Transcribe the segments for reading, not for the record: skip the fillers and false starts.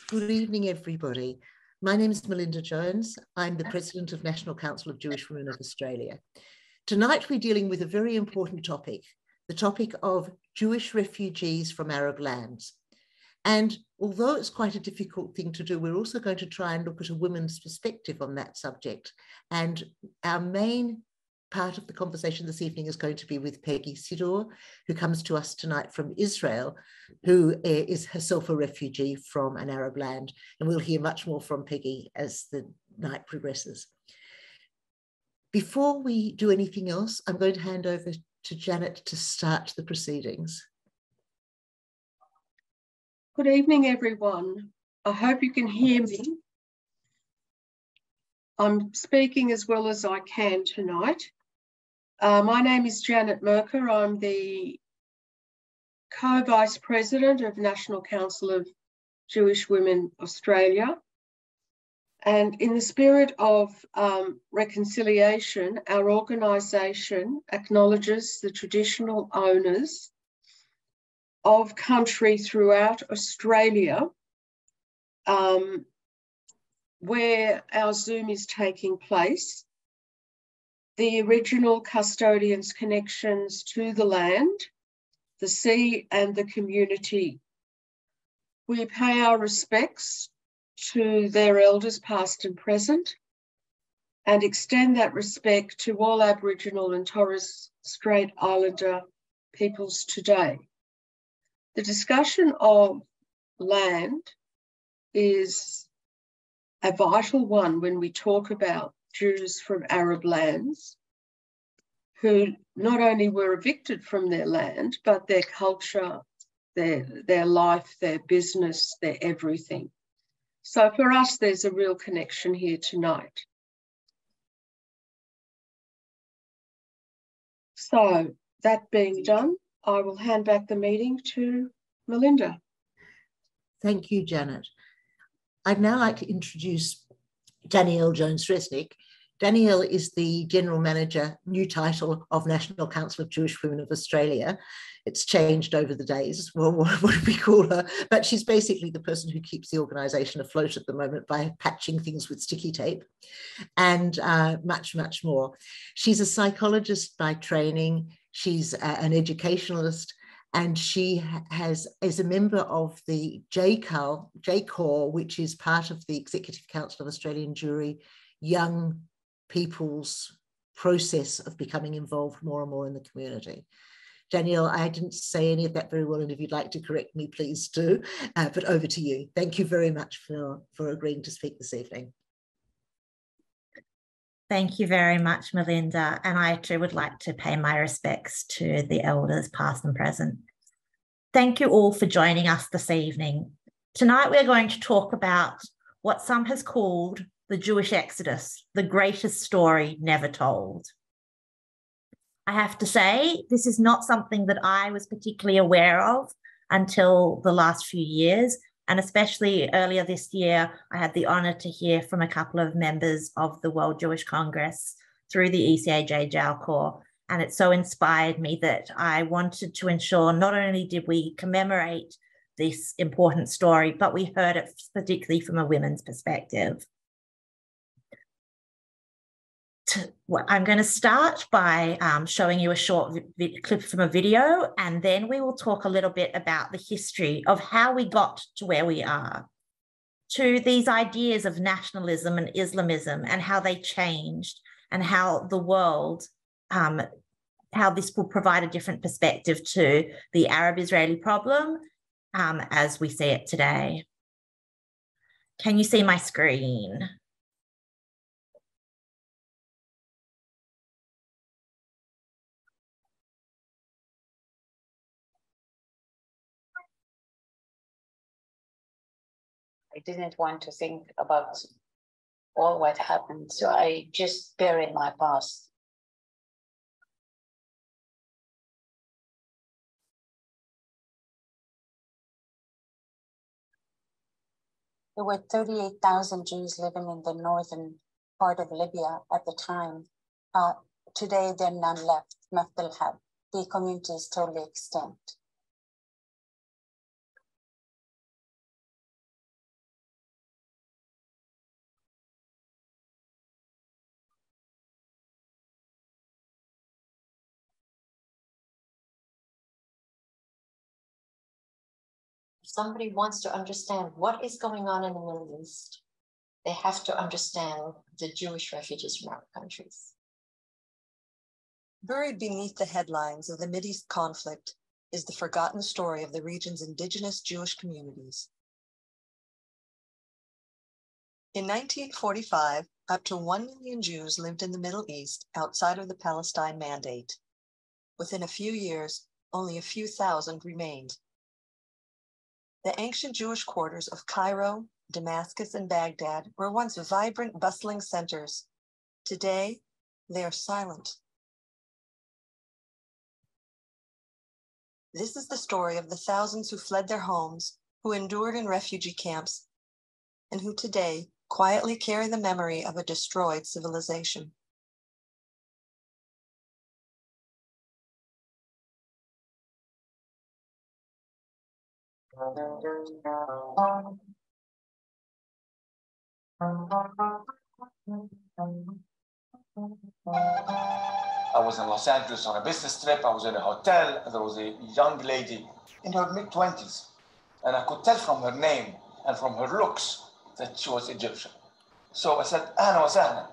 Good evening, everybody. My name is Melinda Jones. I'm the President of National Council of Jewish Women of Australia. Tonight, we're dealing with a very important topic, the topic of Jewish refugees from Arab lands. And although it's quite a difficult thing to do, we're also going to try and look at a woman's perspective on that subject. And our main part of the conversation this evening is going to be with Peggy Sidor, who comes to us tonight from Israel, who is herself a refugee from an Arab land. And we'll hear much more from Peggy as the night progresses. Before we do anything else, I'm going to hand over to Janet to start the proceedings. Good evening, everyone. I hope you can hear me. I'm speaking as well as I can tonight. My name is Janet Merker. I'm the Co-Vice President of National Council of Jewish Women Australia. And in the spirit of reconciliation, our organisation acknowledges the traditional owners of country throughout Australia, where our Zoom is taking place, the original custodians' connections to the land, the sea and the community. We pay our respects to their elders past and present and extend that respect to all Aboriginal and Torres Strait Islander peoples today. The discussion of land is a vital one when we talk about Jews from Arab lands who not only were evicted from their land, but their culture, their life, their business, their everything. So for us, there's a real connection here tonight. So that being done, I will hand back the meeting to Melinda. Thank you, Janet. I'd now like to introduce Danielle Jones-Resnick. Danielle is the General Manager, new title of National Council of Jewish Women of Australia. It's changed over the days, well, what do we call her? But she's basically the person who keeps the organisation afloat at the moment by patching things with sticky tape and much, much more. She's a psychologist by training. She's an educationalist, and she is a member of the JCOR, which is part of the Executive Council of Australian Jewry Young People's process of becoming involved more and more in the community. Danielle, I didn't say any of that very well, and if you'd like to correct me, please do, but over to you. Thank you very much for agreeing to speak this evening. Thank you very much, Melinda. And I too would like to pay my respects to the elders past and present. Thank you all for joining us this evening. Tonight we're going to talk about what some has called the Jewish Exodus, the greatest story never told. I have to say, this is not something that I was particularly aware of until the last few years. And especially earlier this year, I had the honour to hear from a couple of members of the World Jewish Congress through the ECAJ JALCOR. And it so inspired me that I wanted to ensure not only did we commemorate this important story, but we heard it particularly from a women's perspective. I'm going to start by showing you a short clip from a video, and then we will talk a little bit about the history of how we got to where we are, to these ideas of nationalism and Islamism and how they changed, and how the world, how this will provide a different perspective to the Arab-Israeli problem as we see it today. Can you see my screen? I didn't want to think about all what happened, so I just buried my past. There were 38,000 Jews living in the northern part of Libya at the time. Today, there are none left. Meftalhab. The community is totally extinct. If somebody wants to understand what is going on in the Middle East, they have to understand the Jewish refugees from our countries. Buried beneath the headlines of the Mideast conflict is the forgotten story of the region's indigenous Jewish communities. In 1945, up to 1 million Jews lived in the Middle East outside of the Palestine Mandate. Within a few years, only a few thousand remained. The ancient Jewish quarters of Cairo, Damascus, and Baghdad were once vibrant, bustling centers. Today, they are silent. This is the story of the thousands who fled their homes, who endured in refugee camps, and who today quietly carry the memory of a destroyed civilization. I was in Los Angeles on a business trip. I was in a hotel, and there was a young lady in her mid-20s. And I could tell from her name and from her looks that she was Egyptian. So I said, Ahlan wa sahlan.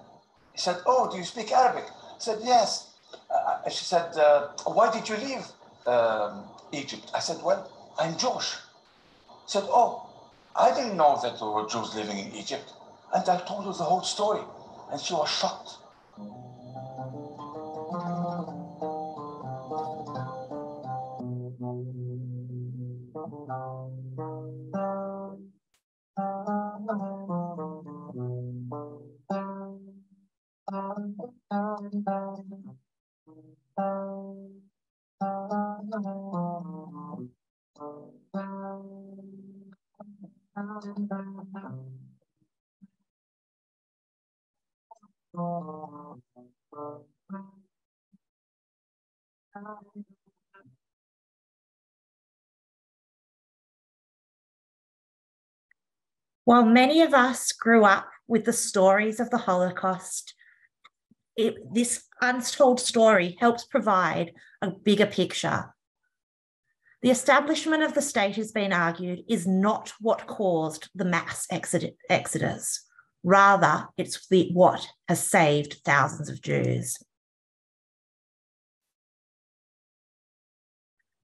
He said, oh, do you speak Arabic? I said, yes. She said, why did you leave Egypt? I said, well, I'm Jewish. He said, oh, I didn't know that there were Jews living in Egypt. And I told her the whole story. And she was shocked. While many of us grew up with the stories of the Holocaust, this untold story helps provide a bigger picture. The establishment of the state, has been argued, is not what caused the mass exodus. Rather, it's what has saved thousands of Jews.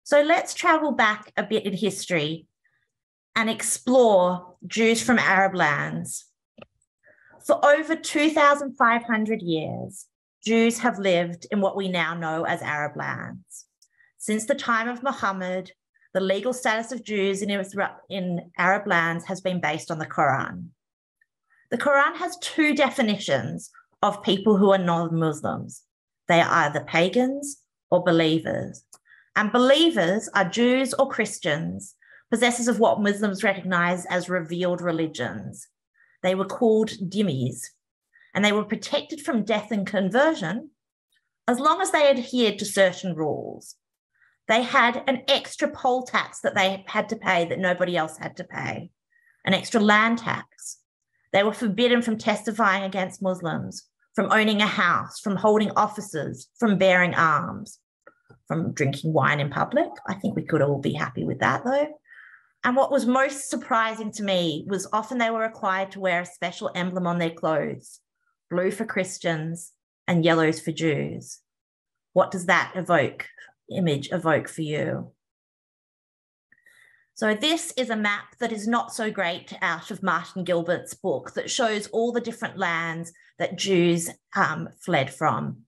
So let's travel back a bit in history and explore Jews from Arab lands. For over 2,500 years, Jews have lived in what we now know as Arab lands. Since the time of Muhammad, the legal status of Jews in Arab lands has been based on the Quran. The Quran has two definitions of people who are non-Muslims. They are either pagans or believers. And believers are Jews or Christians, possessors of what Muslims recognize as revealed religions. They were called dhimmis, and they were protected from death and conversion as long as they adhered to certain rules. They had an extra poll tax that they had to pay that nobody else had to pay, an extra land tax. They were forbidden from testifying against Muslims, from owning a house, from holding offices, from bearing arms, from drinking wine in public. I think we could all be happy with that, though. And what was most surprising to me was often they were required to wear a special emblem on their clothes, blue for Christians and yellows for Jews. What does that image evoke for you? So this is a map that is not so great out of Martin Gilbert's book that shows all the different lands that Jews fled from.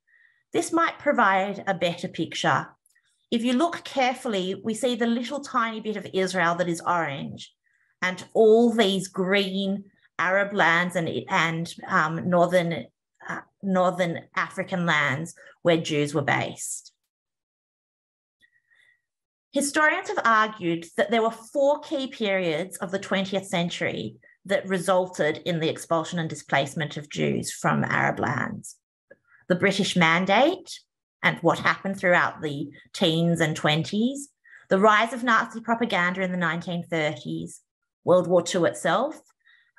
This might provide a better picture. If you look carefully, we see the little tiny bit of Israel that is orange, and all these green Arab lands and northern African lands where Jews were based. Historians have argued that there were 4 key periods of the 20th century that resulted in the expulsion and displacement of Jews from Arab lands. The British Mandate and what happened throughout the teens and 20s, the rise of Nazi propaganda in the 1930s, World War II itself,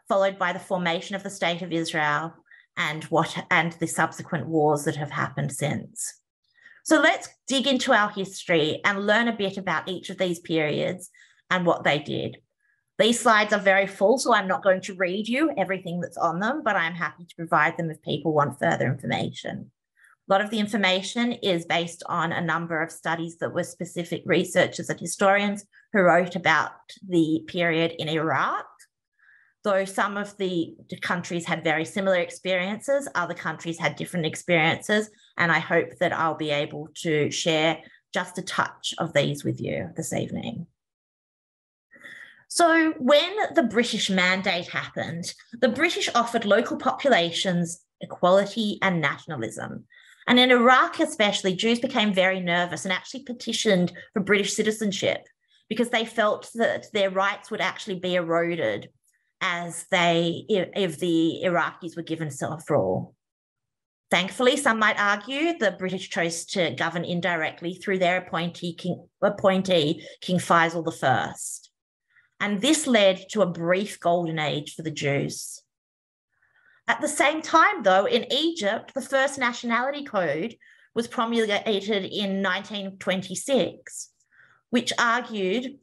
followed by the formation of the State of Israel and the subsequent wars that have happened since. So let's dig into our history and learn a bit about each of these periods and what they did. These slides are very full, so I'm not going to read you everything that's on them, but I'm happy to provide them if people want further information. A lot of the information is based on a number of studies that were specific researchers and historians who wrote about the period in Iraq. Though some of the countries had very similar experiences, other countries had different experiences, and I hope that I'll be able to share just a touch of these with you this evening. So when the British Mandate happened, the British offered local populations equality and nationalism. And in Iraq especially, Jews became very nervous and actually petitioned for British citizenship because they felt that their rights would actually be eroded if the Iraqis were given self-rule. Thankfully, some might argue the British chose to govern indirectly through their appointee, King Faisal I. And this led to a brief golden age for the Jews. At the same time, though, in Egypt, the first nationality code was promulgated in 1926, which argued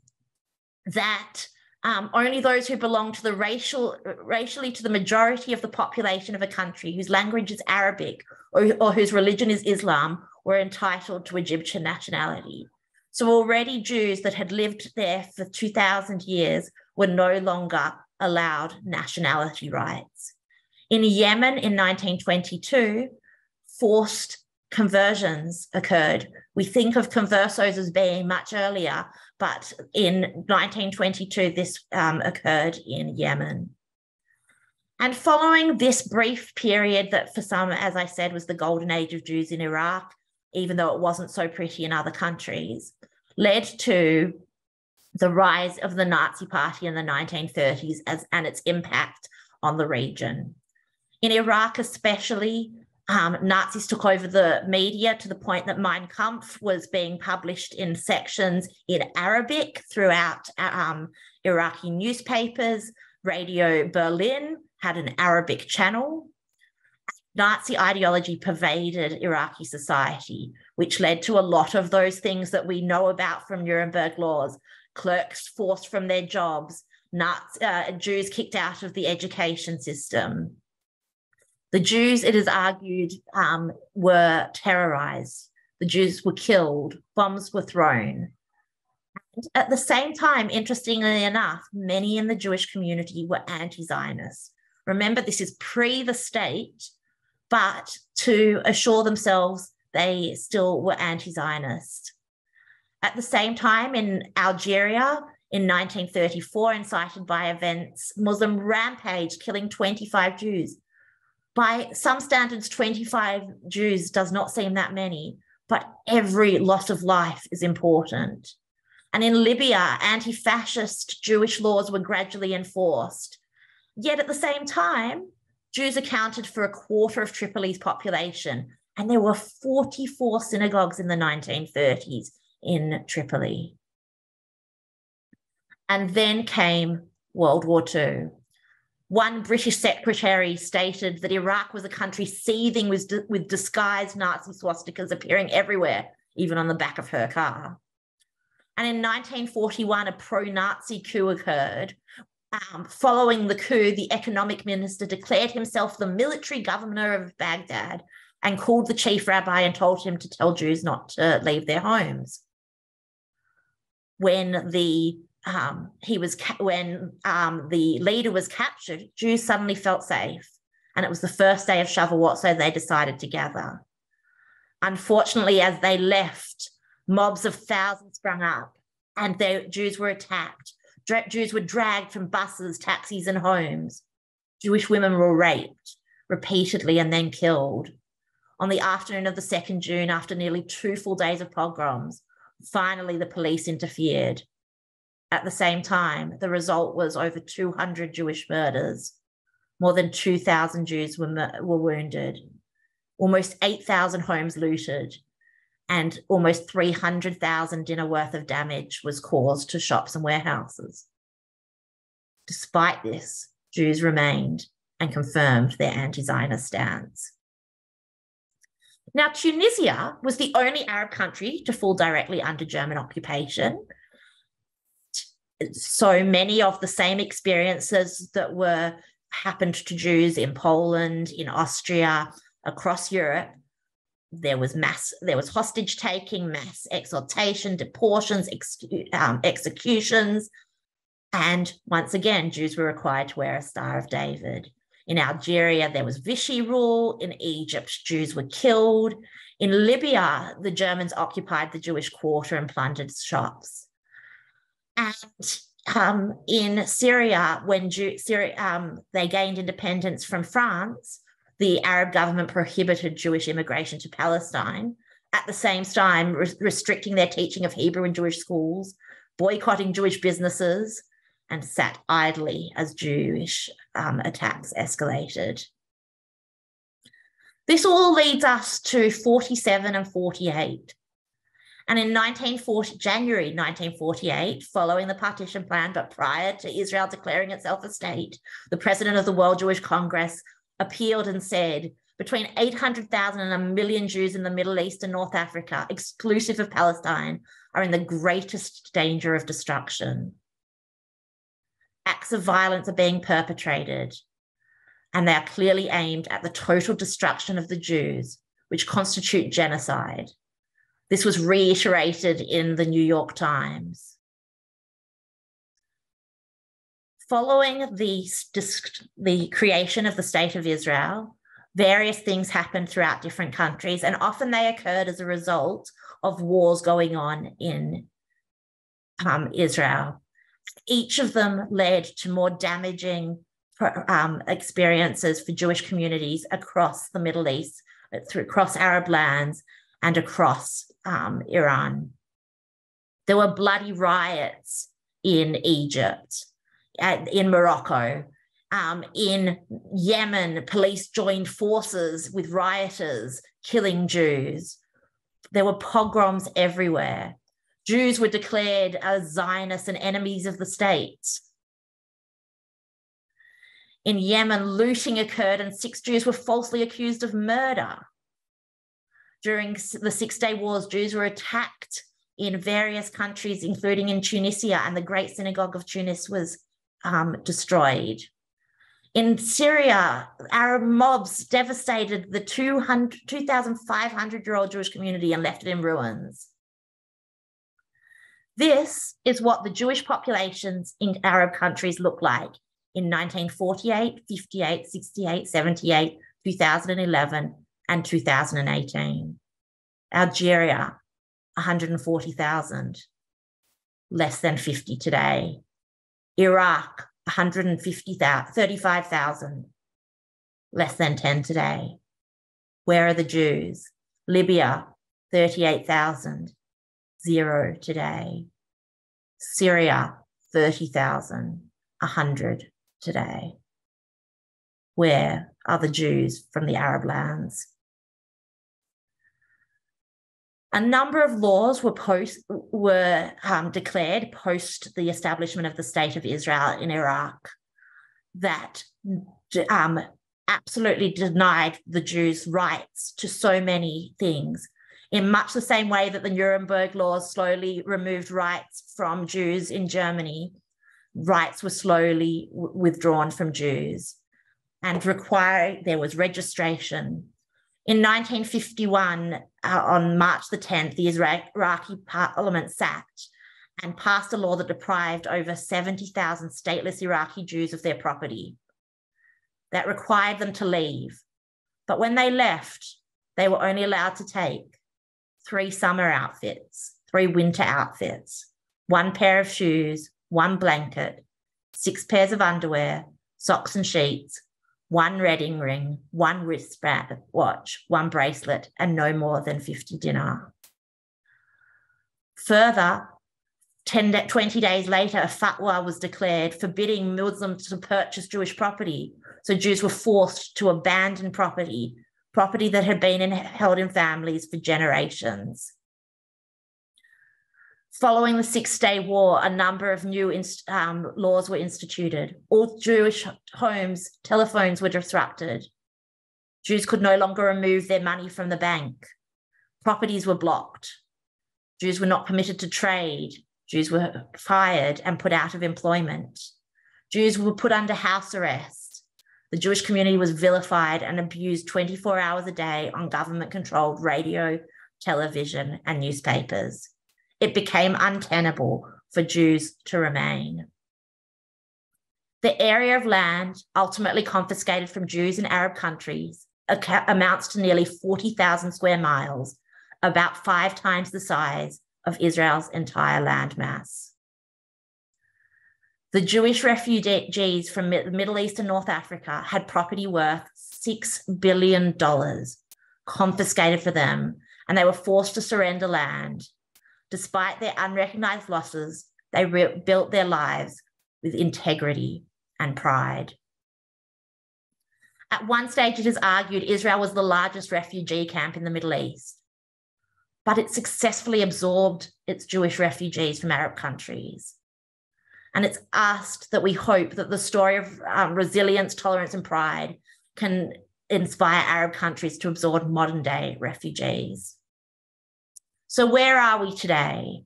that only those who belong to the racially to the majority of the population of a country whose language is Arabic or whose religion is Islam were entitled to Egyptian nationality. So already Jews that had lived there for 2,000 years were no longer allowed nationality rights. In Yemen in 1922, forced conversions occurred. We think of conversos as being much earlier, but in 1922, this occurred in Yemen. And following this brief period that for some, as I said, was the golden age of Jews in Iraq, even though it wasn't so pretty in other countries, led to the rise of the Nazi Party in the 1930s and its impact on the region. In Iraq especially, Nazis took over the media to the point that Mein Kampf was being published in sections in Arabic throughout Iraqi newspapers. Radio Berlin had an Arabic channel. Nazi ideology pervaded Iraqi society, which led to a lot of those things that we know about from Nuremberg laws: clerks forced from their jobs, Jews kicked out of the education system. The Jews, it is argued, were terrorized. The Jews were killed, bombs were thrown. And at the same time, interestingly enough, many in the Jewish community were anti-Zionist. Remember, this is pre the state, but to assure themselves they still were anti-Zionist. At the same time, in Algeria, in 1934, incited by events, Muslim rampage, killing 25 Jews. By some standards, 25 Jews does not seem that many, but every loss of life is important. And in Libya, anti-fascist Jewish laws were gradually enforced. Yet at the same time, Jews accounted for a quarter of Tripoli's population, and there were 44 synagogues in the 1930s in Tripoli. And then came World War II. One British secretary stated that Iraq was a country seething with disguised Nazi swastikas appearing everywhere, even on the back of her car. And in 1941, a pro-Nazi coup occurred. Following the coup, the economic minister declared himself the military governor of Baghdad and called the chief rabbi and told him to tell Jews not to leave their homes. When the leader was captured, Jews suddenly felt safe, and it was the first day of Shavuot, so they decided to gather. Unfortunately, as they left, mobs of thousands sprung up, and Jews were attacked. Jews were dragged from buses, taxis, and homes. Jewish women were raped repeatedly and then killed. On the afternoon of the 2nd June, after nearly 2 full days of pogroms, finally the police interfered. At the same time, the result was over 200 Jewish murders. More than 2,000 Jews were wounded. Almost 8,000 homes looted, and almost 300,000 dinner worth of damage was caused to shops and warehouses. Despite this, Jews remained and confirmed their anti-Zionist stance. Now, Tunisia was the only Arab country to fall directly under German occupation. so many of the same experiences that happened to Jews in Poland, in Austria, across Europe. There was hostage taking, mass exaltation, deportations, executions. And once again, Jews were required to wear a Star of David. In Algeria, there was Vichy rule. In Egypt, Jews were killed. In Libya, the Germans occupied the Jewish quarter and plundered shops. And in Syria, when they gained independence from France, the Arab government prohibited Jewish immigration to Palestine, at the same time restricting their teaching of Hebrew in Jewish schools, boycotting Jewish businesses, and sat idly as Jewish attacks escalated. This all leads us to 47 and 48. And in January 1948, following the partition plan, but prior to Israel declaring itself a state, the president of the World Jewish Congress appealed and said, between 800,000 and 1 million Jews in the Middle East and North Africa, exclusive of Palestine, are in the greatest danger of destruction. Acts of violence are being perpetrated, and they are clearly aimed at the total destruction of the Jews, which constitute genocide. This was reiterated in the New York Times. Following the creation of the State of Israel, various things happened throughout different countries, and often they occurred as a result of wars going on in Israel. Each of them led to more damaging experiences for Jewish communities across the Middle East, across Arab lands, and across Iran. There were bloody riots in Egypt, in Morocco. In Yemen, police joined forces with rioters killing Jews. There were pogroms everywhere. Jews were declared as Zionists and enemies of the state. In Yemen, looting occurred and 6 Jews were falsely accused of murder. During the Six-Day Wars, Jews were attacked in various countries, including in Tunisia, and the Great Synagogue of Tunis was destroyed. In Syria, Arab mobs devastated the 2,500-year-old Jewish community and left it in ruins. This is what the Jewish populations in Arab countries look like in 1948, 58, 68, 78, 2011, and 2018. Algeria, 140,000, less than 50 today. Iraq, 35,000, less than 10 today. Where are the Jews? Libya, 38,000, 0 today. Syria, 30,000, 100 today. Where are the Jews from the Arab lands? A number of laws were declared post the establishment of the State of Israel in Iraq that absolutely denied the Jews' rights to so many things, in much the same way that the Nuremberg laws slowly removed rights from Jews in Germany. Rights were slowly withdrawn from Jews and there was registration. In 1951, on March the 10th, the Iraqi parliament sat and passed a law that deprived over 70,000 stateless Iraqi Jews of their property. That required them to leave. But when they left, they were only allowed to take 3 summer outfits, 3 winter outfits, 1 pair of shoes, 1 blanket, 6 pairs of underwear, socks and sheets, 1 wedding ring, 1 wristband watch, 1 bracelet, and no more than 50 dinar. Further, 20 days later, a fatwa was declared forbidding Muslims to purchase Jewish property. So Jews were forced to abandon property that had been held in families for generations. Following the Six-Day War, a number of new laws were instituted. All Jewish homes, telephones were disrupted. Jews could no longer remove their money from the bank. Properties were blocked. Jews were not permitted to trade. Jews were fired and put out of employment. Jews were put under house arrest. The Jewish community was vilified and abused 24 hours a day on government-controlled radio, television, and newspapers. It became untenable for Jews to remain. The area of land ultimately confiscated from Jews in Arab countries amounts to nearly 40,000 square miles, about 5 times the size of Israel's entire landmass. The Jewish refugees from the Middle East and North Africa had property worth $6 billion confiscated for them, and they were forced to surrender land. Despite their unrecognized losses, they built their lives with integrity and pride. At one stage, it is argued Israel was the largest refugee camp in the Middle East, but it successfully absorbed its Jewish refugees from Arab countries. And it's asked that we hope that the story of resilience, tolerance, and pride can inspire Arab countries to absorb modern-day refugees. So where are we today?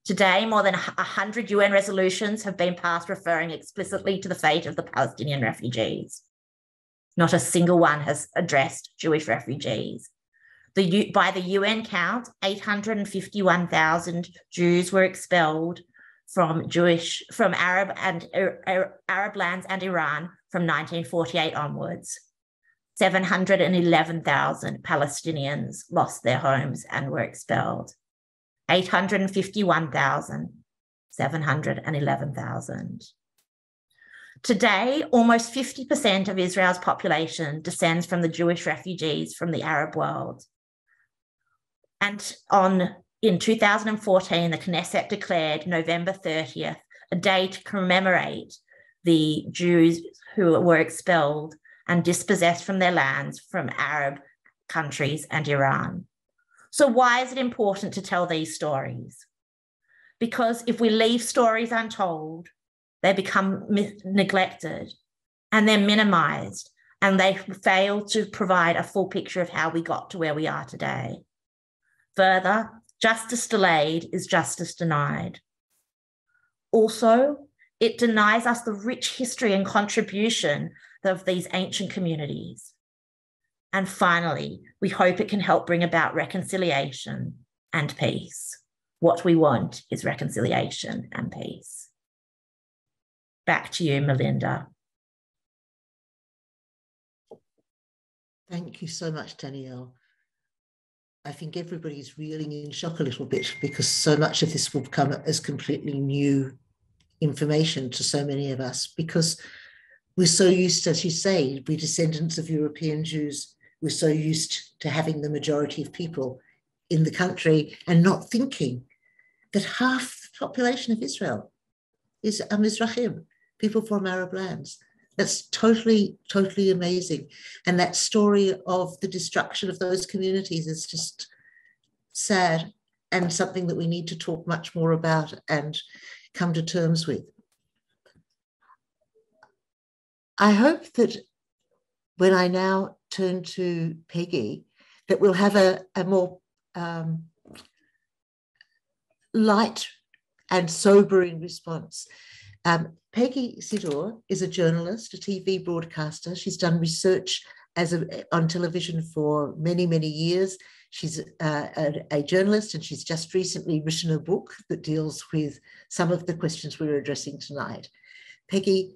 Today, more than 100 UN resolutions have been passed referring explicitly to the fate of the Palestinian refugees. Not a single one has addressed Jewish refugees. By the UN count, 851,000 Jews were expelled from Arab lands and Iran from 1948 onwards. 711,000 Palestinians lost their homes and were expelled. 851,000, 711,000. Today, almost 50% of Israel's population descends from the Jewish refugees from the Arab world. And in 2014, the Knesset declared November 30th a day to commemorate the Jews who were expelled and dispossessed from their lands from Arab countries and Iran. So why is it important to tell these stories? Because if we leave stories untold, they become neglected and they're minimized, and they fail to provide a full picture of how we got to where we are today. Further, justice delayed is justice denied. Also, it denies us the rich history and contribution of these ancient communities. And finally, we hope it can help bring about reconciliation and peace. What we want is reconciliation and peace. Back to you, Melinda. Thank you so much, Danielle. I think everybody's reeling in shock a little bit because so much of this will come as completely new information to so many of us, because we're so used, as you say, we're descendants of European Jews. We're so used to having the majority of people in the country and not thinking that half the population of Israel is Mizrahim, people from Arab lands. That's totally, totally amazing. And that story of the destruction of those communities is just sad and something that we need to talk much more about and come to terms with. I hope that when I now turn to Peggy, that we'll have a more light and sobering response. Peggy Sidor is a journalist, a TV broadcaster. She's done research on television for many, many years. She's a journalist, and she's just recently written a book that deals with some of the questions we're addressing tonight. Peggy,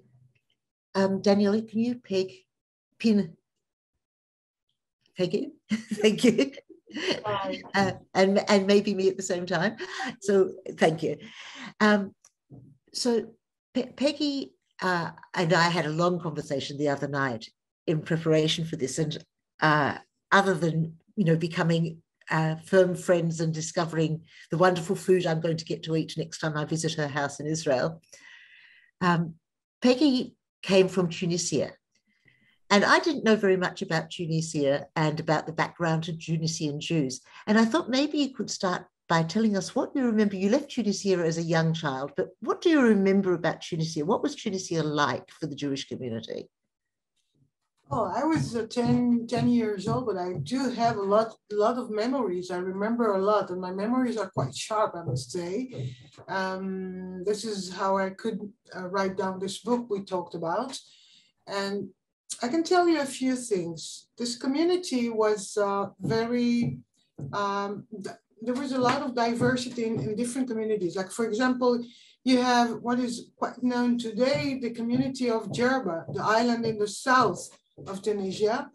Danielle, can you pin Peggy? Thank you. And maybe me at the same time. So thank you. So Peggy and I had a long conversation the other night in preparation for this, and other than becoming firm friends and discovering the wonderful food I'm going to get to eat next time I visit her house in Israel, Peggy came from Tunisia. And I didn't know very much about Tunisia and about the background of Tunisian Jews. And I thought maybe you could start by telling us what you remember. You left Tunisia as a young child, but what do you remember about Tunisia? What was Tunisia like for the Jewish community? Oh, I was 10 years old, but I do have a lot of memories. I remember a lot, and my memories are quite sharp, I must say. This is how I could write down this book we talked about. And I can tell you a few things. This community was very, there was a lot of diversity in different communities. Like, for example, you have what is quite known today, the community of Djerba, the island in the south of Tunisia.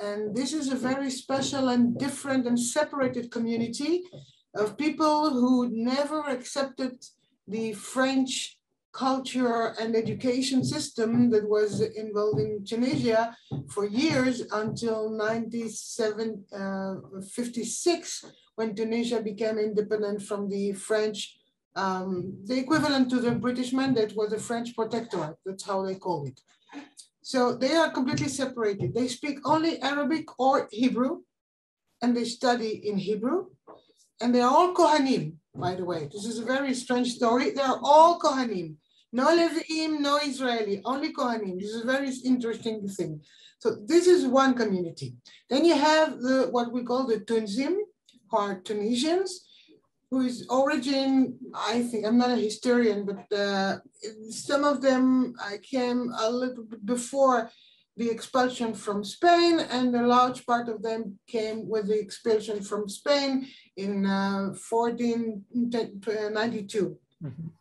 And this is a very special and different and separated community of people who never accepted the French culture and education system that was involved in Tunisia for years until 1956, when Tunisia became independent from the French, the equivalent to the British Mandate was the French protectorate, that's how they called it. So they are completely separated. They speak only Arabic or Hebrew, and they study in Hebrew. And they're all Kohanim, by the way. This is a very strange story. They're all Kohanim. No Leviim, no Israeli, only Kohanim. This is a very interesting thing. So this is one community. Then you have what we call the Tunzim, who are Tunisians, whose origin, I think, I'm not a historian, but some of them came a little bit before the expulsion from Spain, and a large part of them came with the expulsion from Spain in 1492,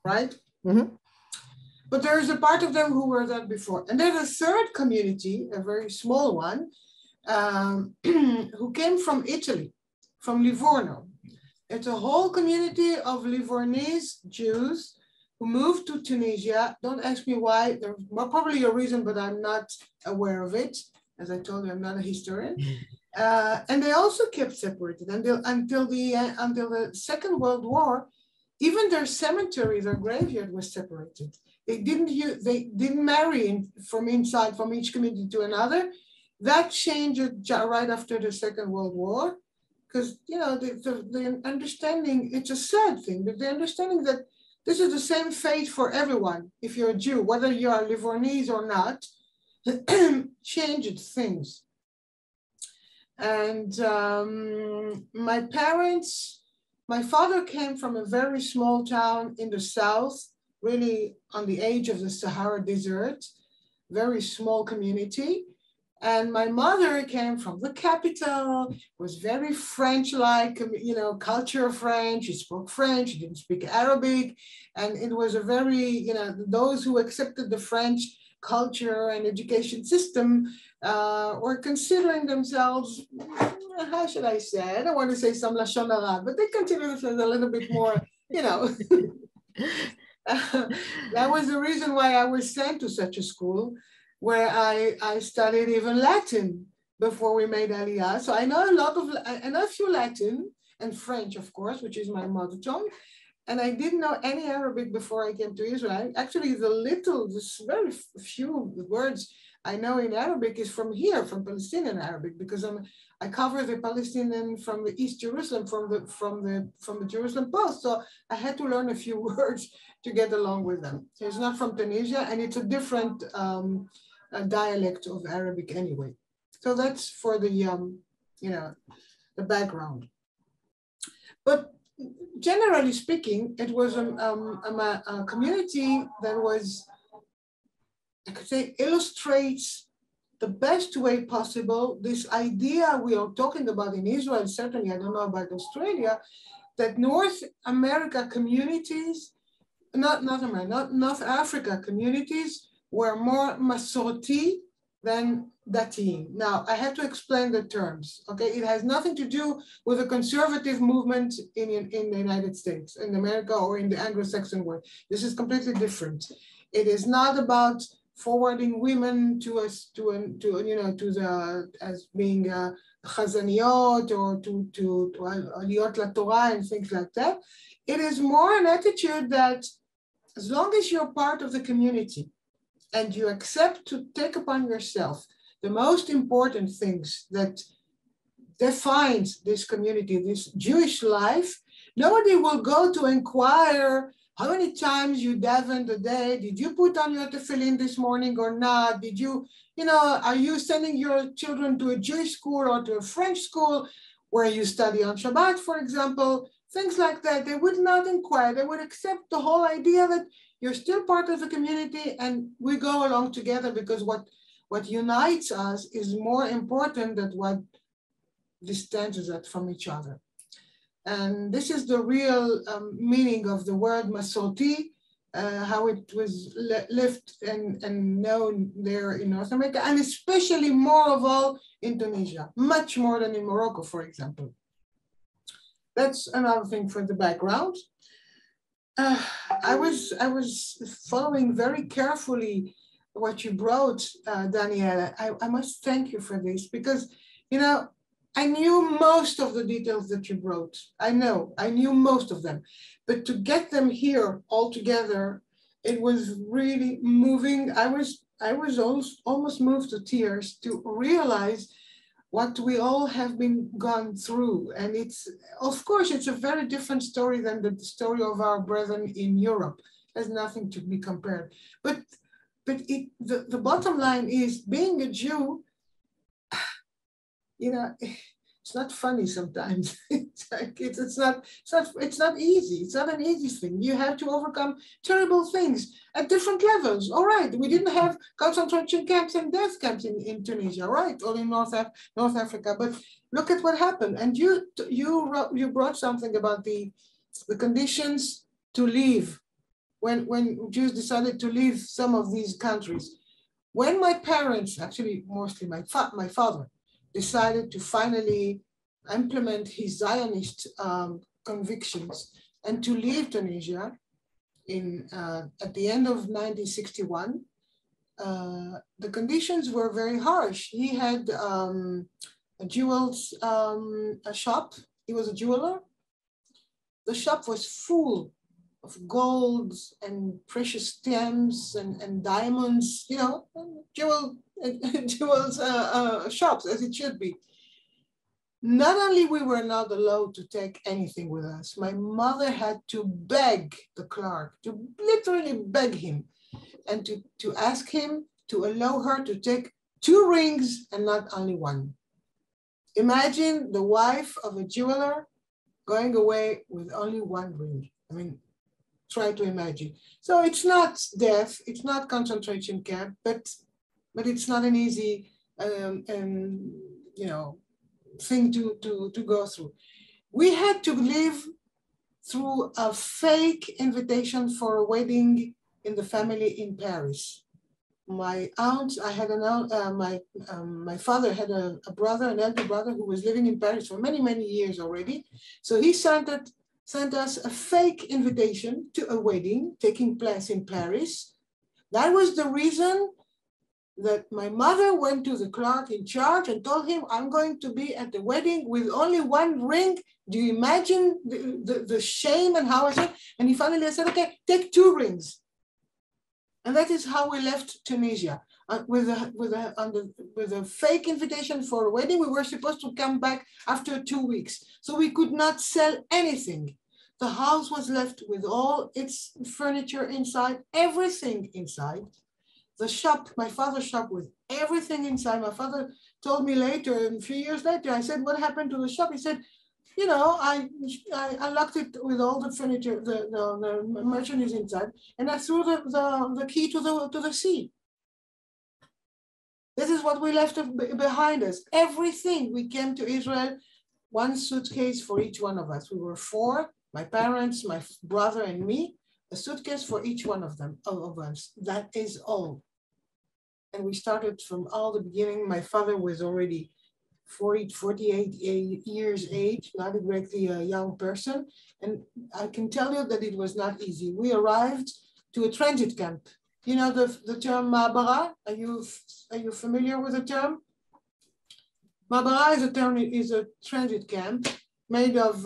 right? Mm-hmm. But there's a part of them who were there before. And there's a third community, a very small one, who came from Italy, from Livorno. It's a whole community of Livornese Jews who moved to Tunisia. Don't ask me why. There's probably a reason, but I'm not aware of it. As I told you, I'm not a historian. And they also kept separated until the Second World War. Even their cemetery, their graveyard was separated. They didn't marry from inside, from each community to another. That changed right after the Second World War. Because, you know, the understanding, it's a sad thing, but the understanding that this is the same fate for everyone, if you're a Jew, whether you are Livornese or not, changed things. And my father came from a very small town in the south, really on the edge of the Sahara Desert, very small community. And my mother came from the capital, was very French-like, you know, culture French. She spoke French, she didn't speak Arabic. And it was a very, you know, those who accepted the French culture and education system were considering themselves, how should I say? I don't want to say some Lashon Hara, but they consider themselves a little bit more, you know. That was the reason why I was sent to such a school, where I studied even Latin before we made Aliyah. So I know a few Latin and French, of course, which is my mother tongue. And I didn't know any Arabic before I came to Israel. Actually, this very few words I know in Arabic is from here, from Palestinian Arabic, because I cover the Palestinian from the East Jerusalem, from the Jerusalem Post. So I had to learn a few words to get along with them. So it's not from Tunisia, and it's a different dialect of Arabic anyway. So that's for the you know, the background. But generally speaking, it was a community that was, I could say, illustrates the best way possible this idea we are talking about in Israel. Certainly, I don't know about Australia, that North America communities, North Africa communities were more Masorti than Dati. Now, I have to explain the terms, okay? It has nothing to do with the conservative movement in the United States, in America, or in the Anglo-Saxon world. This is completely different. It is not about forwarding women as being chazaniot or to aliyot laTorah and things like that. It is more an attitude that as long as you're part of the community and you accept to take upon yourself the most important things that defines this community, this Jewish life, nobody will go to inquire how many times you davened a day? Did you put on your tefillin this morning or not? Did you, are you sending your children to a Jewish school or to a French school where you study on Shabbat, for example? Things like that. They would not inquire. They would accept the whole idea that you're still part of the community and we go along together, because what unites us is more important than what distances us from each other. And this is the real meaning of the word Masorti, how it was lived and known there in North America, and especially more of all in Tunisia, much more than in Morocco, for example. That's another thing for the background. I was following very carefully what you brought, Daniela. I must thank you for this, because, I knew most of the details that you brought. I knew most of them, but to get them here all together, it was really moving. I was almost moved to tears to realize what we all have been gone through. And of course, it's a very different story than the story of our brethren in Europe. There's nothing to be compared. But the bottom line is, being a Jew, it's not funny sometimes. It's not easy. It's not an easy thing. You have to overcome terrible things at different levels. All right, we didn't have concentration camps and death camps in Tunisia, right? Or in North Africa. But look at what happened. And you brought something about the conditions to leave when Jews decided to leave some of these countries. When my parents, actually mostly my father, decided to finally implement his Zionist convictions and to leave Tunisia at the end of 1961, the conditions were very harsh. He had a jewels shop. He was a jeweler. The shop was full of gold and precious gems and diamonds, jewels shops, as it should be. Not only we were not allowed to take anything with us, my mother had to beg the clerk, to literally beg him, and to ask him to allow her to take 2 rings and not only 1. Imagine the wife of a jeweler going away with only 1 ring. I mean, try to imagine. So it's not death, it's not concentration camp, but it's not an easy thing to go through. We had to live through a fake invitation for a wedding in the family in Paris. My aunt, my father had an elder brother who was living in Paris for many, many years already. So he sent us a fake invitation to a wedding taking place in Paris. That was the reason that my mother went to the clerk in charge and told him, I'm going to be at the wedding with only 1 ring. Do you imagine the shame and how I said? And he finally said, okay, take 2 rings. And that is how we left Tunisia with a fake invitation for a wedding. We were supposed to come back after 2 weeks. So we could not sell anything. The house was left with all its furniture inside, everything inside. The shop, my father's shop, with everything inside. My father told me later, a few years later, I said, what happened to the shop? He said, I locked it with all the furniture, the merchandise inside, and I threw the key to the sea. This is what we left behind us. Everything. We came to Israel, 1 suitcase for each one of us. We were 4, my parents, my brother, and me. A suitcase for each one of us. That is all. And we started from all the beginning. My father was already 48 years age, not exactly a young person. And I can tell you that it was not easy. We arrived to a transit camp. You know the term Ma'abara? Are you familiar with the term? Ma'abara is a transit camp made of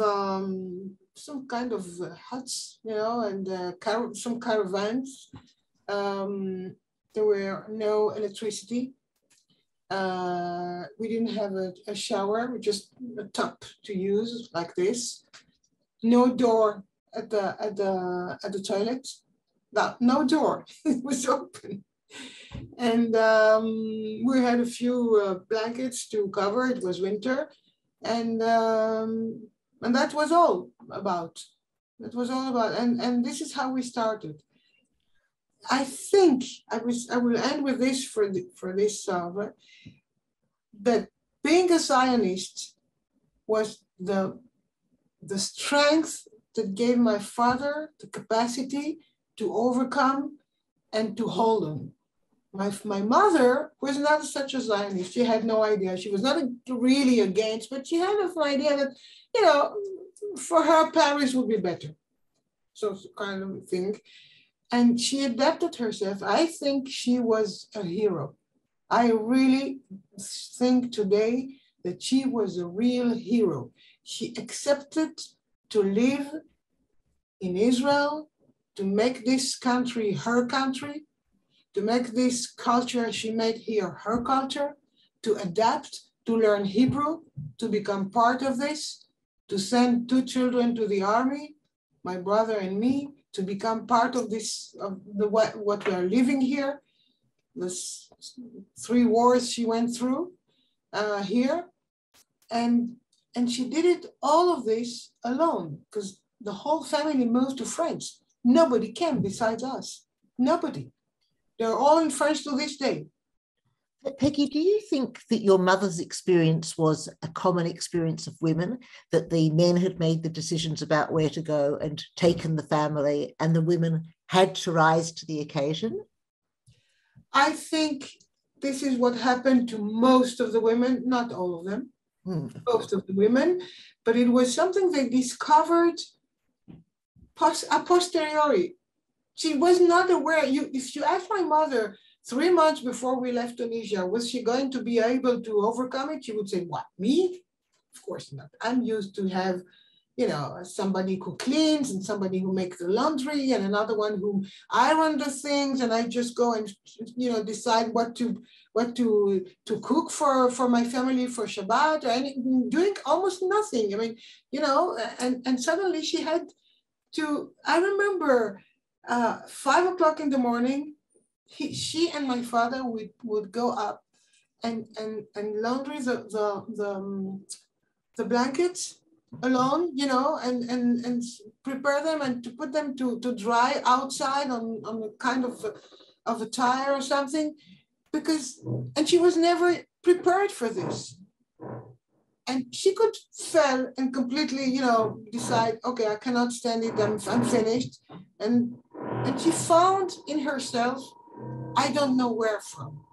some kind of huts, and some caravans. There were no electricity. We didn't have a shower, just a tub to use like this. No door at the toilet. No door. It was open. And we had a few blankets to cover. It was winter, and that was all about. That was all about. And this is how we started. I think I will end with this for this that being a Zionist was the strength that gave my father the capacity to overcome and to hold on. My mother was not such a Zionist. She had no idea. She was not really against, but she had an idea that, you know, for her, Paris would be better. So kind of thing. And she adapted herself. I think she was a hero. I really think today that she was a real hero. She accepted to live in Israel, to make this country her country, to make this culture she made here her culture, to adapt, to learn Hebrew, to become part of this, to send 2 children to the army, my brother and me, to become part of this, of what we are living here. The 3 wars she went through here. And she did it, all of this alone, because the whole family moved to France. Nobody came besides us, nobody. They're all in France to this day. Peggy, do you think that your mother's experience was a common experience of women, that the men had made the decisions about where to go and taken the family, and the women had to rise to the occasion? I think this is what happened to most of the women, not all of them, most of the women, but it was something they discovered a posteriori. She was not aware. If you ask my mother 3 months before we left Tunisia, was she going to be able to overcome it? She would say, what, me? Of course not. I'm used to have, you know, somebody who cleans and somebody who makes the laundry and another one who iron the things, and I just go and, you know, decide what to cook for my family for Shabbat, or anything, doing almost nothing. I mean, you know, and suddenly she had to, I remember 5 o'clock in the morning, she and my father would go up and laundry the blankets alone, you know, and prepare them and to put them to dry outside on a kind of a tire or something, and she was never prepared for this. And she could fail and completely, you know, decide, okay, I cannot stand it, I'm finished. And she found in herself, I don't know where from,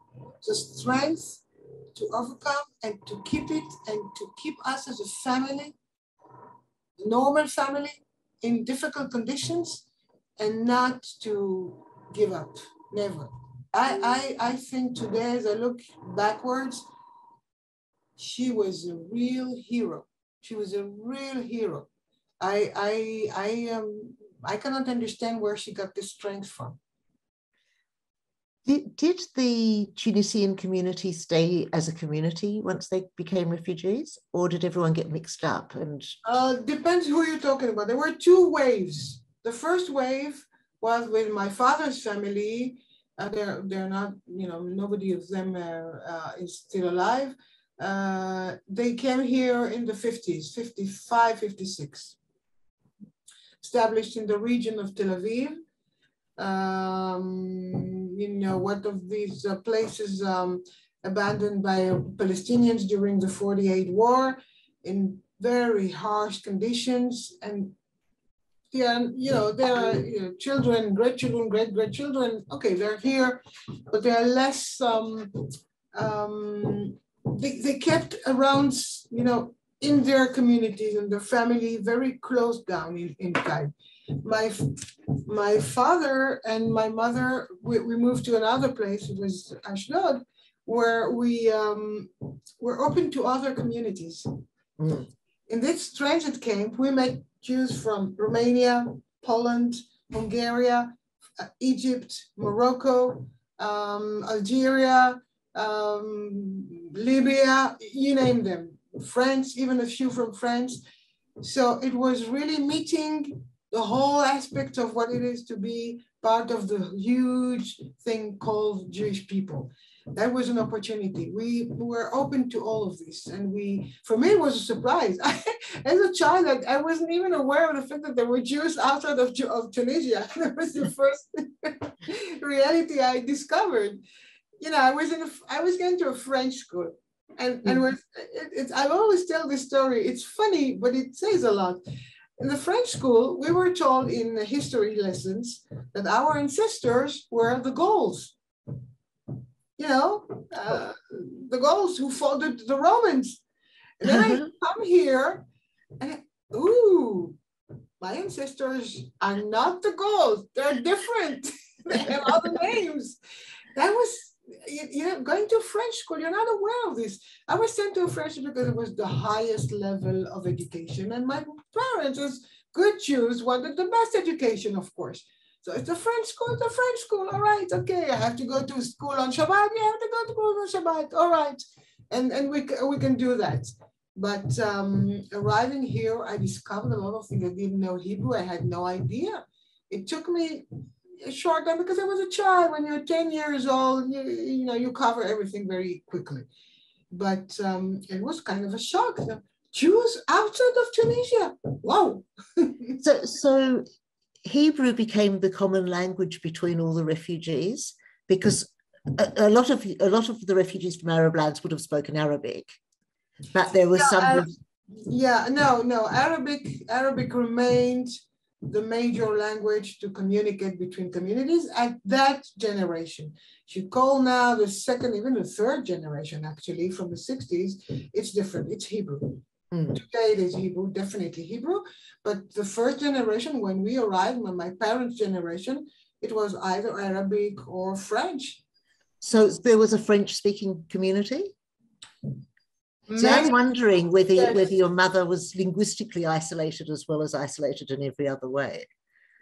the strength to overcome and to keep it, and to keep us as a family, normal family, in difficult conditions, and not to give up, never. I think today, as I look backwards, she was a real hero. She was a real hero. I cannot understand where she got this strength from. Did the Tunisian community stay as a community once they became refugees, or did everyone get mixed up? And depends who you're talking about. There were 2 waves. The first wave was with my father's family. They're not, you know, nobody of them is still alive. They came here in the 50s, 55, 56, established in the region of Tel Aviv. You know, one of these places abandoned by Palestinians during the 48 war in very harsh conditions. And yeah, you know, there are, you know, children, grandchildren, great-grandchildren. Okay, they're here, but they are less, they kept around, you know, in their communities and their family very close down in time. My father and my mother, we moved to another place, it was Ashdod, where we were open to other communities. In this transit camp, we met Jews from Romania, Poland, Hungary, Egypt, Morocco, Algeria, Libya, you name them, France, even a few from France. So it was really meeting the whole aspect of what it is to be part of the huge thing called Jewish people. That was an opportunity. We were open to all of this. And for me, it was a surprise. As a child, I wasn't even aware of the fact that there were Jews outside of Tunisia. That was the first reality I discovered. You know, I was going to a French school. And I always tell this story. It's funny, but it says a lot. In the French school, we were told in the history lessons that our ancestors were the Gauls. You know, the Gauls who fought the Romans. And then I come here and, ooh, my ancestors are not the Gauls. They're different. They have other names. That was, you know, going to French school, you're not aware of this. I was sent to a French school because it was the highest level of education. And my parents, as good Jews, wanted the best education, of course. So it's a French school, all right, okay. I have to go to school on Shabbat, you have to go to school on Shabbat, all right. And we can do that. But arriving here, I discovered a lot of things. I didn't know Hebrew, I had no idea. It took me a short time because I was a child. When you're 10 years old, you know, you cover everything very quickly. But it was kind of a shock. Jews outside of Tunisia, wow. So Hebrew became the common language between all the refugees, because a lot of the refugees from Arab lands would have spoken Arabic, but there was some. Arabic remained the major language to communicate between communities at that generation. You call now the second, even the third generation, actually, from the 60s, it's different. It's Hebrew. Today it is Hebrew, definitely Hebrew. But the first generation, when we arrived, my parents' generation, it was either Arabic or French. So there was a French-speaking community? So I'm wondering whether your mother was linguistically isolated as well as isolated in every other way.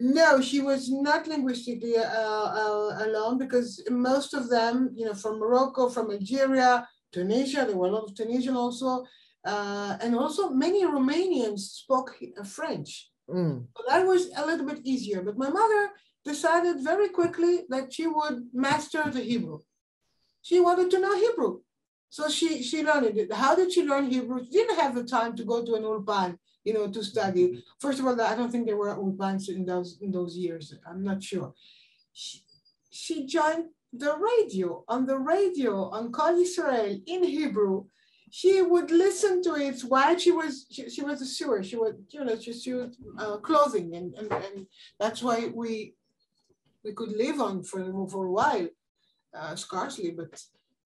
No, she was not linguistically alone, because most of them, you know, from Morocco, from Algeria, Tunisia, there were a lot of Tunisian also, and also many Romanians spoke French. So that was a little bit easier. But my mother decided very quickly that she would master the Hebrew. She wanted to know Hebrew. So she learned it. How did she learn Hebrew? She didn't have the time to go to an ulpan, you know, to study. First of all, I don't think there were ulpans in those years. I'm not sure. She joined the radio, on Kol Yisrael in Hebrew. She would listen to it while she was a sewer. She would, you know, she sewed clothing, and that's why we could live on for a while, scarcely, but.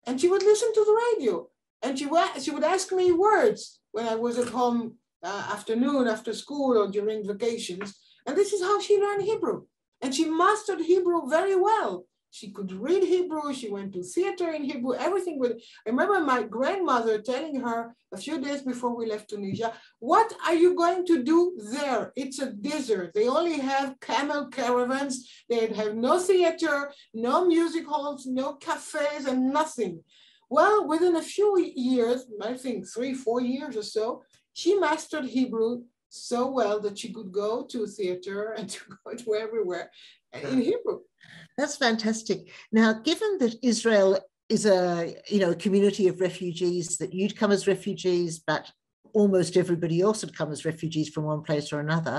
And she would listen to the radio, and she would ask me words when I was at home afternoon, after school, or during vacations. And this is how she learned Hebrew. And she mastered Hebrew very well. She could read Hebrew. She went to theater in Hebrew, everything. I remember my grandmother telling her a few days before we left Tunisia, "What are you going to do there? It's a desert. They only have camel caravans. They have no theater, no music halls, no cafes, and nothing." Well, within a few years, I think 3-4 years or so, she mastered Hebrew so well that she could go to theater and to go to everywhere in Hebrew. That's fantastic. Now, given that Israel is a community of refugees, that you'd come as refugees, but almost everybody else had come as refugees from one place or another,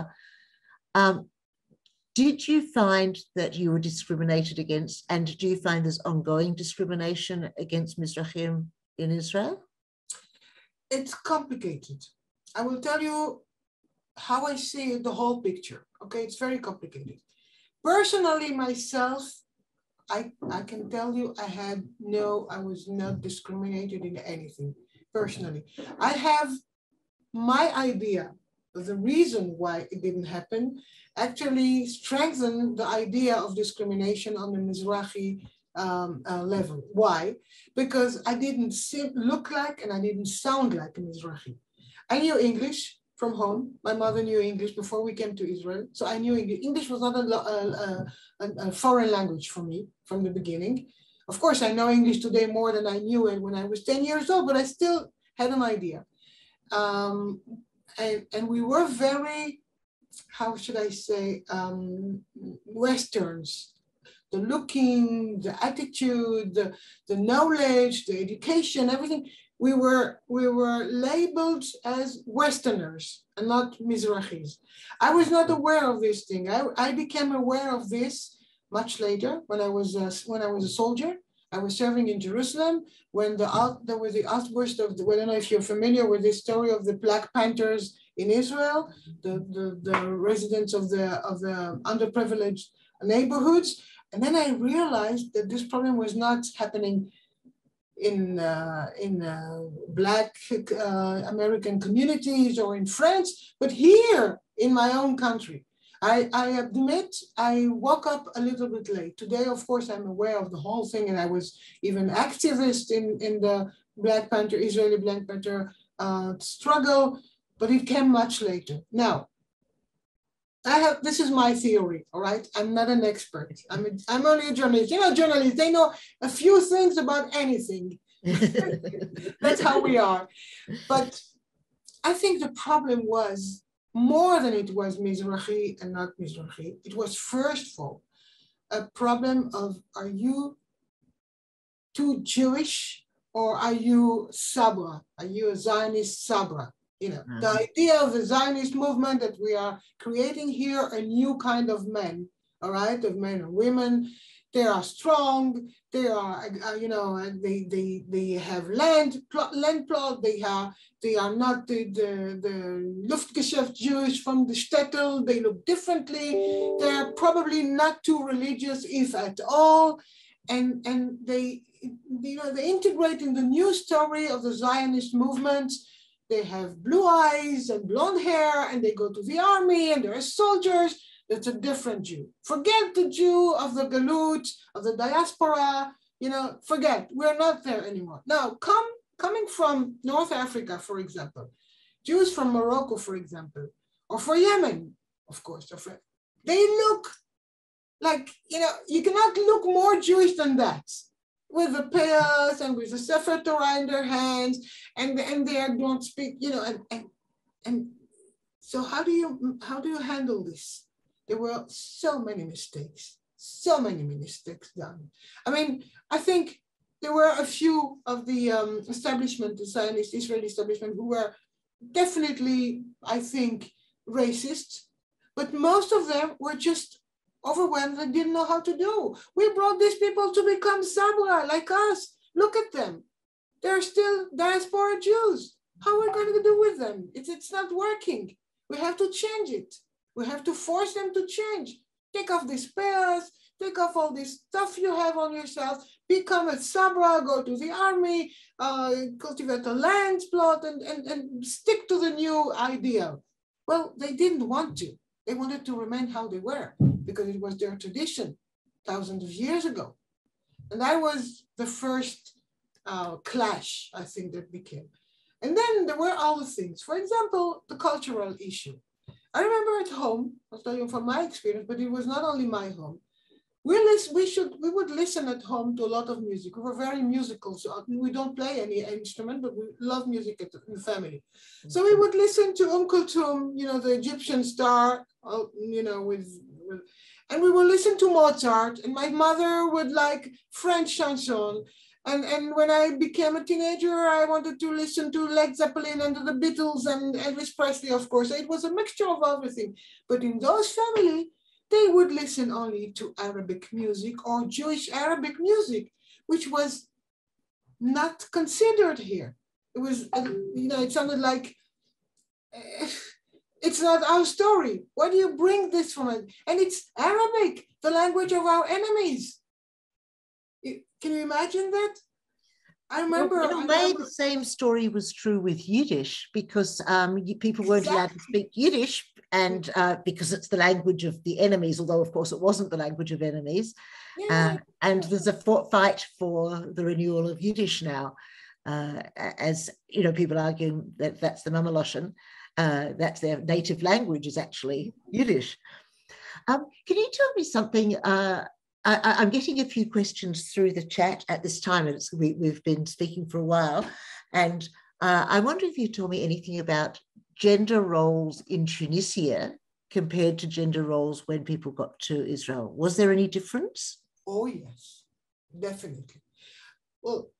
did you find that you were discriminated against, and do you find there's ongoing discrimination against Mizrahim in Israel? It's complicated. I will tell you how I see the whole picture. Okay, it's very complicated. Personally, myself, I can tell you I was not discriminated in anything, personally. I have my idea of the reason why it didn't happen, actually strengthened the idea of discrimination on the Mizrahi level. Why? Because I didn't look like and I didn't sound like a Mizrahi. I knew English from home. My mother knew English before we came to Israel. So I knew English. English was not a foreign language for me from the beginning. Of course, I know English today more than I knew it when I was 10 years old, but I still had an idea. And we were very, how should I say, Westerns. The looking, the attitude, the knowledge, the education, everything. We were labeled as Westerners and not Mizrahis. I was not aware of this thing. I became aware of this much later when I was a soldier. I was serving in Jerusalem when there was the outburst of I don't know if you're familiar with this story of the Black Panthers in Israel, the residents of the underprivileged neighborhoods. And then I realized that this problem was not happening in Black American communities or in France, but here in my own country. I admit I woke up a little bit late. Today, of course, I'm aware of the whole thing, and I was even activist in the Black Panther, Israeli Black Panther struggle, but it came much later. Now, this is my theory, all right? I'm not an expert. I'm only a journalist. You know, journalists, they know a few things about anything. That's how we are. But I think the problem was more than it was Mizrahi and not Mizrahi. It was first of all a problem of, are you too Jewish or are you Sabra? Are you a Zionist Sabra? You know, the idea of the Zionist movement that we are creating here, a new kind of men, all right, of men and women. They are strong. They are, you know, they have land plot. They are not the Luftgeschäft Jews from the shtetl. They look differently. They are probably not too religious, if at all, and they, you know, they integrate in the new story of the Zionist movement. They have blue eyes and blonde hair, and they go to the army, and they're soldiers. It's a different Jew. Forget the Jew of the Galut, of the diaspora, you know, forget, we're not there anymore. Now, coming from North Africa, for example, Jews from Morocco, for example, or for Yemen, of course, they look like, you know, you cannot look more Jewish than that, with the payas and with the Sefer Torah in their hands, and they don't speak, you know, and so how do you handle this? There were so many mistakes done. I mean, I think there were a few of the establishment, the Zionist Israeli establishment, who were definitely, I think, racist, but most of them were just overwhelmed and didn't know how to do. We brought these people to become Sabra, like us. Look at them. They're still diaspora Jews. How are we going to do with them? It's not working. We have to change it. We have to force them to change. Take off these pairs, take off all this stuff you have on yourself, become a Sabra, go to the army, cultivate a land plot, and stick to the new idea. Well, they didn't want to. They wanted to remain how they were because it was their tradition thousands of years ago. And that was the first clash, I think, that became. And then there were other things. For example, the cultural issue. I remember at home, I'll tell you from my experience, but it was not only my home. We would listen at home to a lot of music. We were very musical, so we don't play any instrument, but we love music in the family. So we would listen to Kulthum, you know, the Egyptian star, you know, and we would listen to Mozart, and my mother would like French chanson. And when I became a teenager, I wanted to listen to Led Zeppelin and the Beatles and Elvis Presley, of course. It was a mixture of everything. But in those families, they would listen only to Arabic music or Jewish Arabic music, which was not considered here. It was, you know, it sounded like, it's not our story. Why do you bring this from it? And it's Arabic, the language of our enemies. Can you imagine that? I remember. In a way, the same story was true with Yiddish, because people weren't allowed to speak Yiddish, and because it's the language of the enemies, although of course it wasn't the language of enemies. Yeah. And there's a fight for the renewal of Yiddish now, as you know, people arguing that that's the Mamaloshan, that's their native language is actually Yiddish. Can you tell me something? I'm getting a few questions through the chat at this time, and we've been speaking for a while. And I wonder if you told me anything about gender roles in Tunisia compared to gender roles when people got to Israel? Was there any difference? Oh, yes, definitely. Well,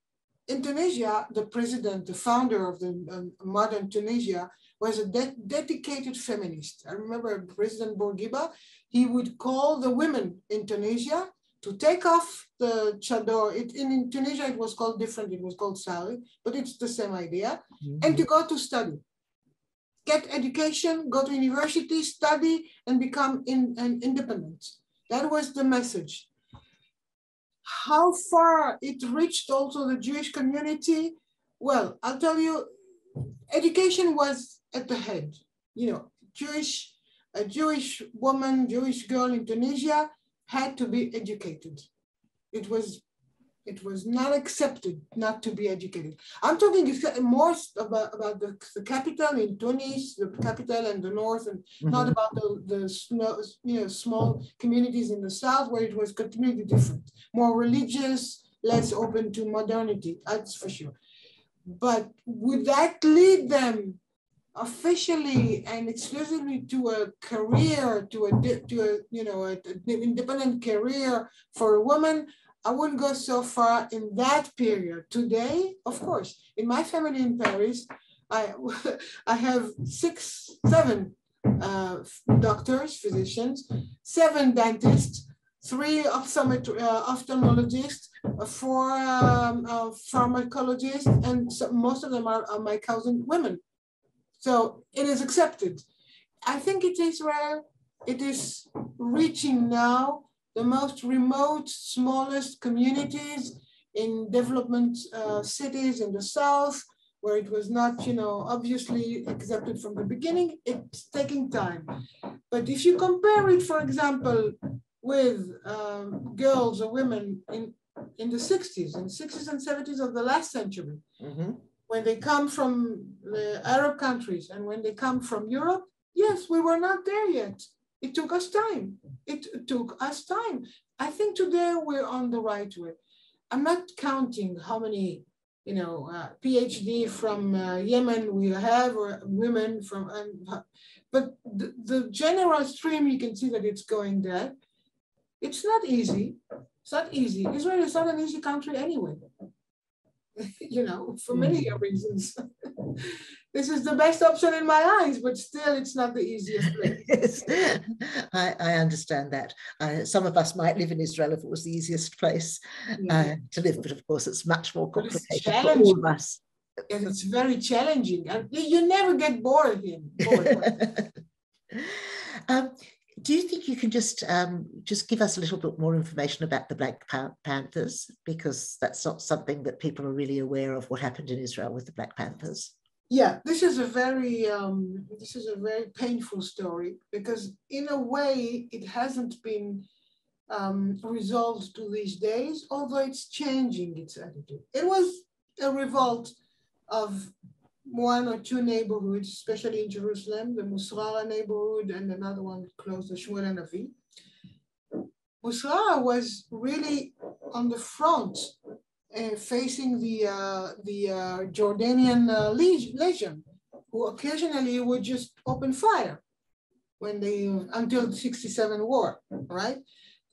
in Tunisia, the president, the founder of the modern Tunisia, was a dedicated feminist. I remember President Bourguiba, he would call the women in Tunisia to take off the chador. In Tunisia, it was called different. It was called sari, but it's the same idea. Mm-hmm. And to go to study, get education, go to university, study, and become independent. That was the message. How far it reached also the Jewish community? Well, I'll tell you, education was at the head. You know, a Jewish woman, Jewish girl in Tunisia had to be educated. It was not accepted not to be educated. I'm talking more about the capital in Tunis, the capital and the north, and not about the small communities in the south where it was completely different, more religious, less open to modernity. That's for sure. But would that lead them officially and exclusively to a career, to an independent career for a woman? I wouldn't go so far in that period. Today, of course, in my family in Paris, I have 7 doctors, physicians, 7 dentists, 3 ophthalmologists, 4 pharmacologists, and most of them are my cousin women. So it is accepted. I think in Israel, it is reaching now the most remote, smallest communities in development cities in the south, where it was not, obviously accepted from the beginning. It's taking time. But if you compare it, for example, with girls or women in the 60s and 70s of the last century, when they come from the Arab countries and when they come from Europe, yes, we were not there yet. It took us time. I think today we're on the right way. I'm not counting how many, PhD from Yemen we have, or women from, but the general stream, you can see that it's going there. It's not easy. It's not easy. Israel is not an easy country anyway. For many reasons. This is the best option in my eyes, but still it's not the easiest place. Yes, I understand that. Some of us might live in Israel if it was the easiest place to live, but of course it's much more complicated for all of us. And it's very challenging. And you never get bored here. Do you think you can just give us a little bit more information about the Black Panthers? Because that's not something that people are really aware of, what happened in Israel with the Black Panthers. Yeah, this is a very painful story, because in a way it hasn't been resolved to these days, although it's changing its attitude. It was a revolt of 1 or 2 neighborhoods, especially in Jerusalem, the Musrara neighborhood and another one close to Shmuel HaNavi. Musrara was really on the front, facing the Jordanian legion, who occasionally would just open fire until the 67 war, right?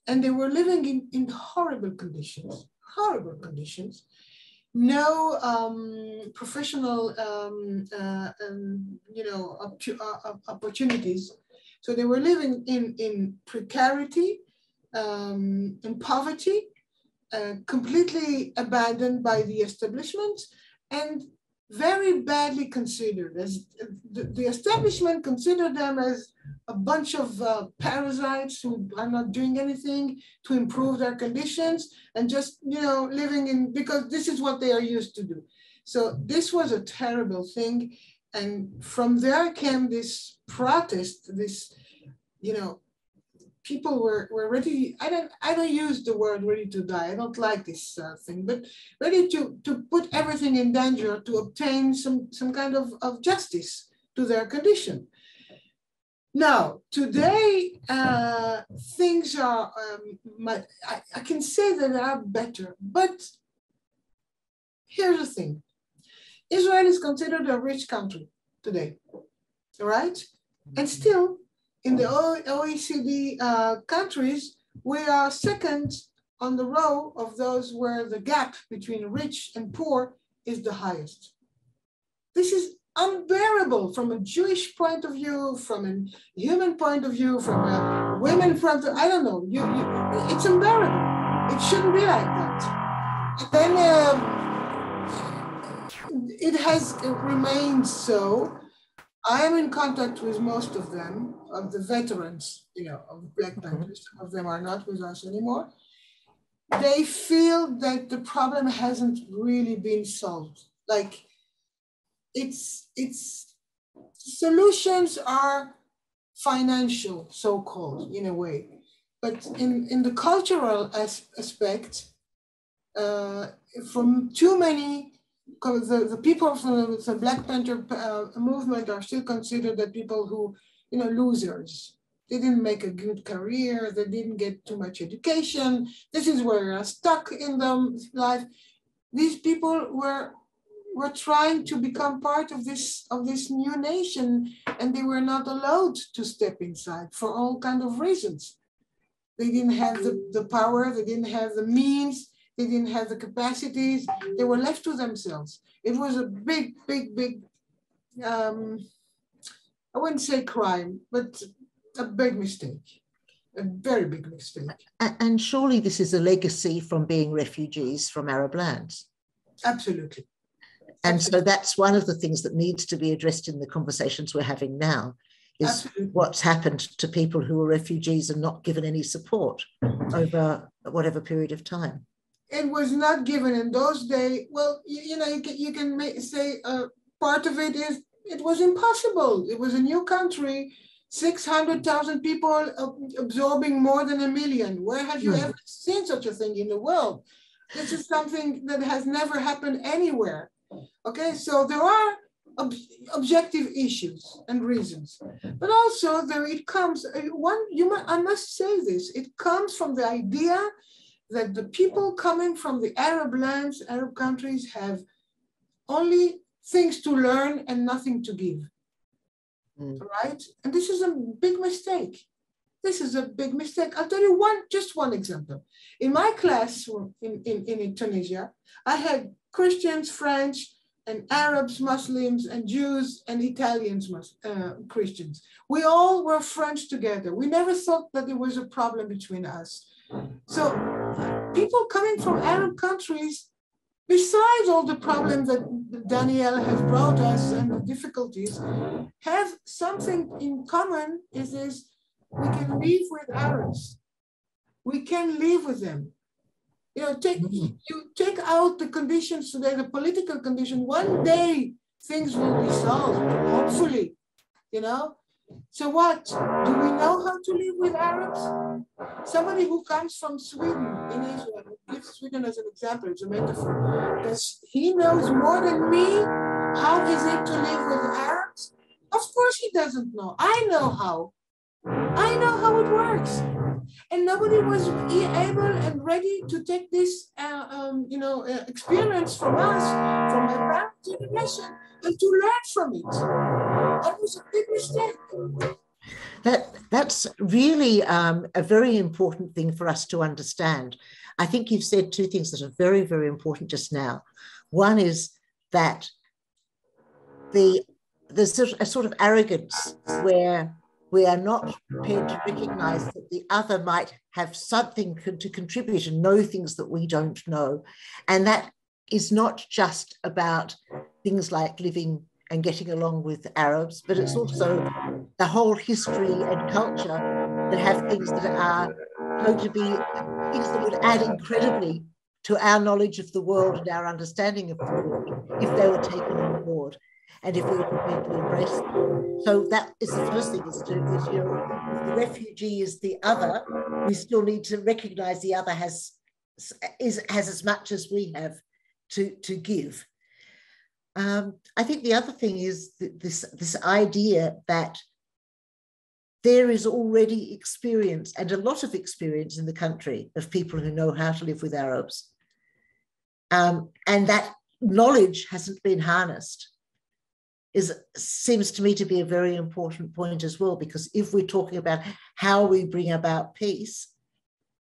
And they were living in horrible conditions. No professional, opportunities. So they were living in precarity, in poverty, completely abandoned by the establishment, and very badly considered. As the establishment considered them as a bunch of parasites who are not doing anything to improve their conditions, and just living because this is what they are used to do. So this was a terrible thing, and from there came this protest. This, people were ready. I don't use the word ready to die. I don't like this thing, but ready to put everything in danger to obtain some kind of justice to their condition. Now, today, things are, I can say that they are better, but here's the thing. Israel is considered a rich country today, all right? And still, in the OECD countries, we are second on the row of those where the gap between rich and poor is the highest. This is unbearable from a Jewish point of view, from a human point of view, from a women point of view. I don't know. It's unbearable. It shouldn't be like that. And then it has remained so. I am in contact with most of them, of the veterans, of Black Panthers. Some of them are not with us anymore. They feel that the problem hasn't really been solved. Like, it's solutions are financial, so-called, in a way. But in the cultural aspect, from too many, the people from the Black Panther movement are still considered the people who, losers. They didn't make a good career. They didn't get too much education. This is where they're stuck in their life. These people were trying to become part of this new nation, and they were not allowed to step inside for all kinds of reasons. They didn't have the power. They didn't have the means. They didn't have the capacities. They were left to themselves. It was a big, I wouldn't say crime, but a big mistake, a very big mistake. And surely this is a legacy from being refugees from Arab lands. Absolutely. And so that's one of the things that needs to be addressed in the conversations we're having now, is Absolutely. What's happened to people who are refugees and not given any support over whatever period of time. It was not given in those days. Well, you can say part of it is it was impossible. It was a new country, 600,000 people absorbing more than 1 million. Where have you ever seen such a thing in the world? This is something that has never happened anywhere. Okay, so there are objective issues and reasons, but also it comes, I must say this, it comes from the idea that the people coming from the Arab lands, Arab countries, have only things to learn and nothing to give, right? And this is a big mistake. This is a big mistake. I'll tell you just one example. In my class in Tunisia, I had Christians, French, and Arabs, Muslims, and Jews, and Italians, Christians. We all were friends together. We never thought that there was a problem between us. So people coming from Arab countries, besides all the problems that Danielle has brought us and the difficulties, have something in common, is we can live with Arabs. We can live with them. You take out the conditions today, the political condition, one day things will be solved, hopefully, So what? Do we know how to live with Arabs? Somebody who comes from Sweden, in Israel, give Sweden as an example, it's a metaphor, because he knows more than me how is it to live with Arabs? Of course he doesn't know. I know how. I know how it works. And nobody was able and ready to take this, experience from us, from my parents' generation, and to learn from it. That was a big mistake. That's really a very important thing for us to understand. I think you've said two things that are very, very important just now. One is that there's a sort of arrogance where we are not prepared to recognize that the other might have something to contribute and know things that we don't know. And that is not just about things like living and getting along with Arabs, but it's also the whole history and culture that have things that are going to be things that would add incredibly to our knowledge of the world and our understanding of the world if they were taken on board and if we were prepared to embrace them. So that is the first thing, is if the refugee is the other, we still need to recognize the other has as much as we have to give. I think the other thing is this idea that there is already experience, and a lot of experience in the country, of people who know how to live with Arabs. And that knowledge hasn't been harnessed. seems to me to be a very important point as well, because if we're talking about how we bring about peace,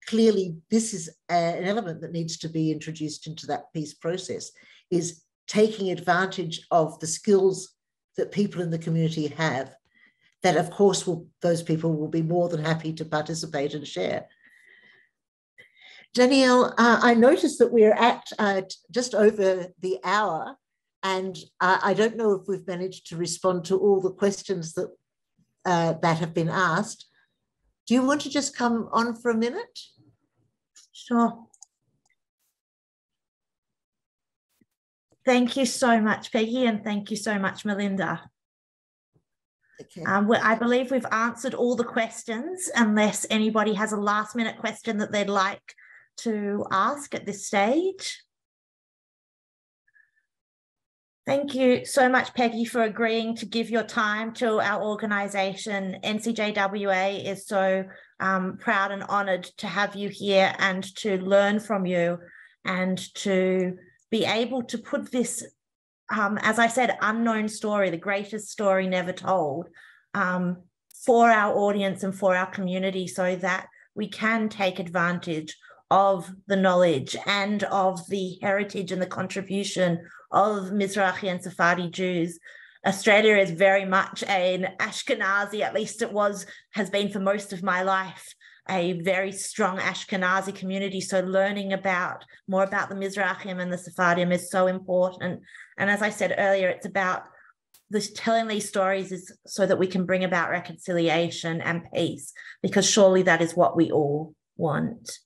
clearly this is an element that needs to be introduced into that peace process, is taking advantage of the skills that people in the community have, that of course those people will be more than happy to participate and share. Danielle, I noticed that we're at just over the hour, and I don't know if we've managed to respond to all the questions that that have been asked. Do you want to just come on for a minute? Sure. Thank you so much, Peggy, and thank you so much, Melinda. Okay. I believe we've answered all the questions, unless anybody has a last-minute question that they'd like to ask at this stage. Thank you so much, Peggy, for agreeing to give your time to our organisation. NCJWA is so proud and honoured to have you here and to learn from you, and to be able to put this, as I said, unknown story, the greatest story never told, for our audience and for our community, so that we can take advantage of the knowledge and of the heritage and the contribution of Mizrahi and Sephardi Jews. Australia is very much an Ashkenazi, at least it has been for most of my life, a very strong Ashkenazi community. So learning more about the Mizrahim and the Sephardim is so important. And as I said earlier, it's about telling these stories is so that we can bring about reconciliation and peace, because surely that is what we all want.